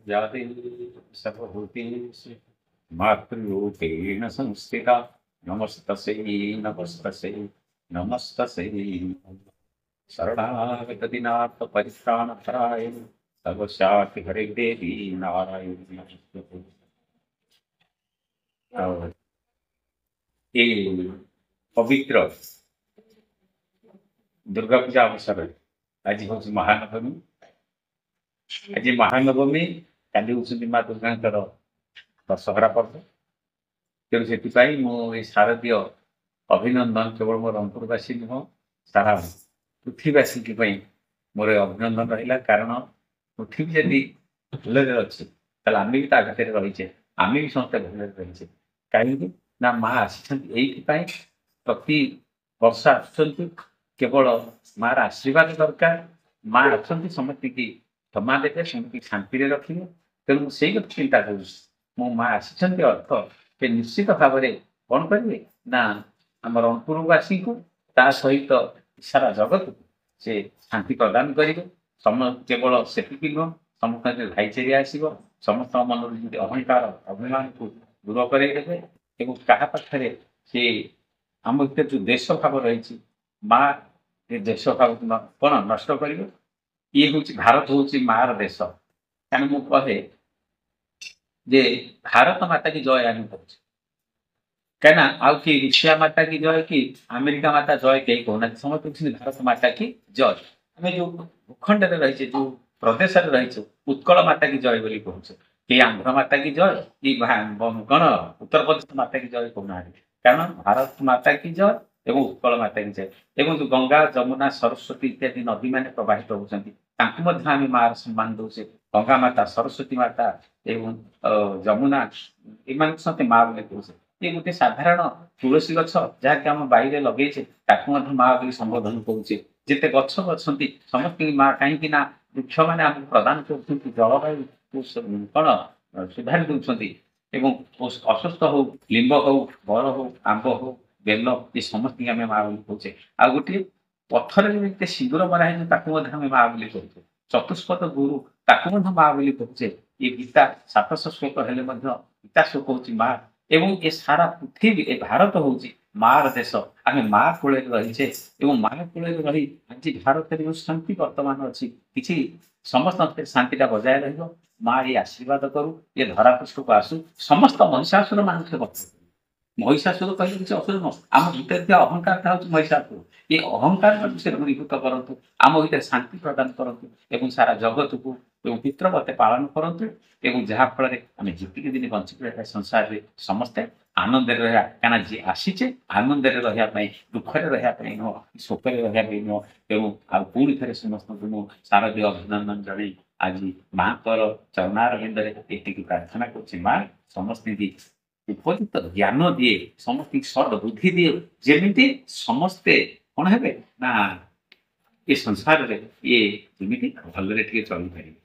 जाते सर्वभूतेषु मातृरूपेण संस्थिता नमस्तस्यै नमस्तस्यै नमस्तस्यै शरणागतदिनाथ परित्राणपराय सर्वशान्ति हरे देवी नारायणी नमस्ते। और ये पवित्र दुर्गा पूजा अवसर आज हूँ महानवमी। आज महानवमी काली हूँ माँ दुर्गा दशहरा पर्व। तेणु से मुझे शारदीय अभिनंदन केवल मोर रंगपुरवासी नुह सारा पृथ्वीवासी मोर अभिनंदन रहा। कारण पृथ्वी जदि भलरे अच्छे आम भी भितर रहीचे, आम भी समस्त भलरे रहीचे। कहीं ना माँ आसी प्रति वर्ष केवल मार आशीर्वाद दरकार। माँ आसती समस्त की क्षमा देते, समस्त शांति रखे। तेणु से चिंता कर माँ आसी अर्थ से निश्चित भाव में कौन करेंगे ना आम रंगपुरवासी को ता सहित सारा जगत को से शांति प्रदान करेंगे। केवल से नुह समस्त भाईचारे आसो, समस्त मन अहंकार अभिमान को दूर करेंगे। क्या पाखे से आम भर जो देश भाव रही माँ ये देश भाव कौन नष्ट कर ये हूँ भारत हूँ मार देश। कहीं मुझे कहे जे भारत माता की जय आम कह कहना आउ कि ऋषिया माता की जय कि अमेरिका माता जय कहीं कहना समस्त भारत माता की जय। आम जो भूखंड रही जो प्रदेश रही उत्कल माता की जय बोली कहूँ कि आंध्र माता की जय कि कौन उत्तर प्रदेश माता की जय कहना। कारण भारत माता की जय एवं उत्कल माता की जय। एवं जो गंगा जमुना सरस्वती इत्यादि नदी मैंने प्रवाहित होती आम मार सम्मान दौचे। गंगा माता सरस्वती माता एवं जमुना इन सब माँ बोले कहे। ये गोटे साधारण तुलसी गछ जहाँकि आम बाईरे लगे माँ बोली संबोधन करुचे। जिते गछ अच्छी समस्त माँ कहीं वृक्ष मैंने आम प्रदान कर जलवायु कौन सुधारी दौरान अस्वस्थ हो लिंब हो बर हो आंब हो बेल ये समस्त आम माँ बोली कहे। आ गोटे पत्थर सिंदूर मराई आम माँ बोली कहे। चतुष्पद गुरु ताकू माँ बोली कहे। ये गीता 700 श्लोक हेले गीता श्लोक हूँ माँ। एवं ये सारा पृथ्वी ए भारत हूँ मार देश। आम माँ कूल रहीचे माँ कूल रही आज भारत में शांति वर्तमान अच्छी किसी समस्त शांतिटा बजाय रही। माँ ये आशीर्वाद करू ये धरापृष्ठ को आसू समस्त महिषासुर मान महिषासुर कहे किसी असुर न आम भर अहंकार था महिषासुर। ये अहंकार से दूरीभूत करूँ आम भर शांति प्रदान करूँ सारा जगत को पितृव्रत पालन करूँ जहाँफल आम जितकी दिन बंचिक संसार में समस्ते आनंद रहा। क्या जी आसीचे आनंद रहा दुखरे रहा नुह शोक रहा नुह। तेणु पुणी थे समस्त शारदीय अभिनंदन जन आज माँ चरणार ये प्रार्थना कर माँ समस्त उपयुक्त ज्ञान दिए समस्त सद बुद्धि दिए जमी समस्ते कौन है ना ये संसार रे ये जमी भलरे चली पारे।